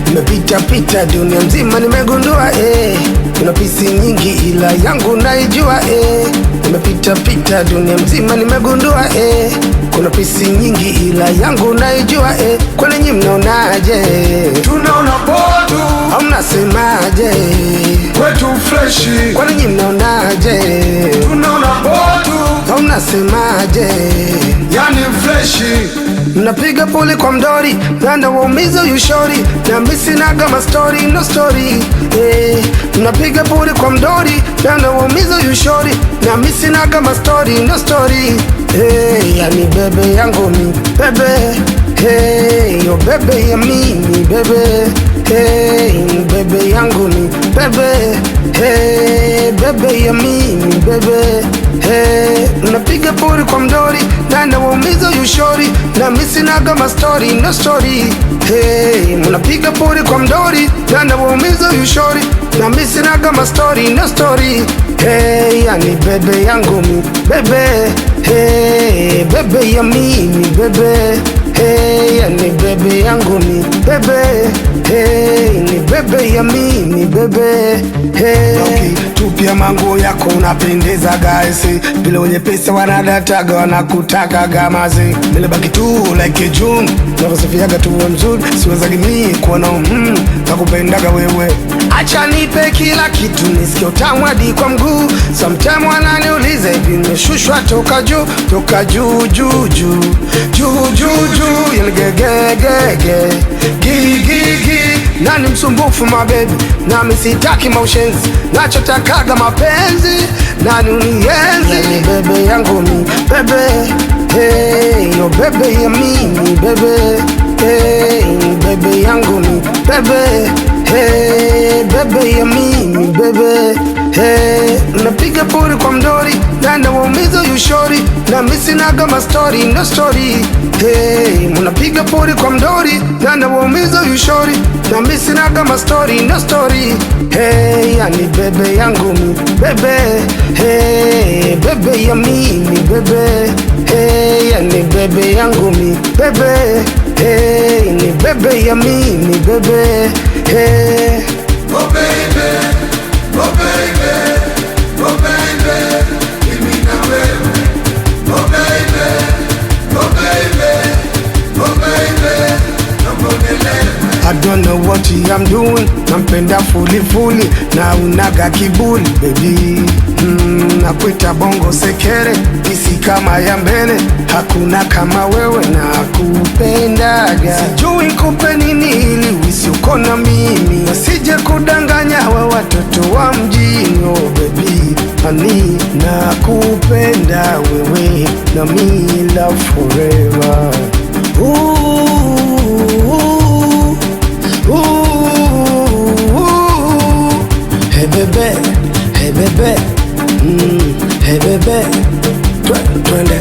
Nimepita dunia mzima nimegundua kuna pisi nyingi ila yangu naijua Nimepita dunia mzima nimegundua kuna pisi nyingi ila yangu naijua Kwani nyinyi mnaonaje? Tunaona poa tu, au mnasemaje? kwetu freshi. Kwani nyinyi mnaonaje? Tunaona poa tu, au mnasemaje? yani freshi. Mnapiga pole kwa mdori, nanda waumiza huyu shori, na mimi sinaga ma story, no story. Mnapiga pole kwa mdori, nanda waumiza huyu shori, na mimi sinaga ma story, no story. Yani bebe yangu mi bebe, yo bebe ya mimi bebe, bebe yangu mi bebe, bebe ya mimi bebe. Mnapiga pole kwa mdori, nanda waumiza huyu shori, na mimi sinaga ma story, no story. Mnapiga pole kwa mdori, nanda waumiza huyu shori, na mimi sinaga ma story, no story. Yani bebe yangu mi bebe, bebe ya mimi bebe, yani bebe yangu mi bebe, ni bebe ya mimi bebe. Okay, tupia manguo yako unapendeza guys, bila wenye pesa wanadataga wanakutaka gamazi. Nilibaki tu like June, nakusifiaga tu mzuri, siwezagi mimi kuona nakupendaga wewe. Acha nipe kila kitu nisikie utamu hadi kwa mguu. Sometime wananiuliza hivi nimeshushwa toka juu, toka juu juu juu juu juu juu, yani gegegege gigigi. Nani msumbufu mabebi, nami sitaki maushenzi, nachotakaga mapenzi, nani unienzi. Yani bebe yangu mi bebe, yo bebe ya mimi bebe, bebe yangu mi bebe, bebe ya mimi bebe. Napiga pole kwa mdori, nanda waumiza huyu shori, na mimi sinaga ma story, no story. Mnapiga pole kwa mdori, nanda waumiza huyu shori, na mimi sinaga ma story, no story. Yani bebe yangu mi bebe, bebe ya mimi bebe, yani bebe yangu mi bebe, ni bebe ya mimi bebe. Oh baby, oh baby, oh baby, mimi na wewe. Oh baby, oh baby, oh baby, naomba unielewe. I don't know what I'm doing, nampenda fully na unaga kiburi baby. Nakuita bongo sekere, isi kama ya mbele, hakuna kama wewe na kupendaga. Sijui kupe nini ili usiuko na mimi, nasije kudanganya wa watoto wa mjini. Oh baby, ani nakupenda wewe na me love forever. Hey bebe, hey bebe, hey bebe, twende.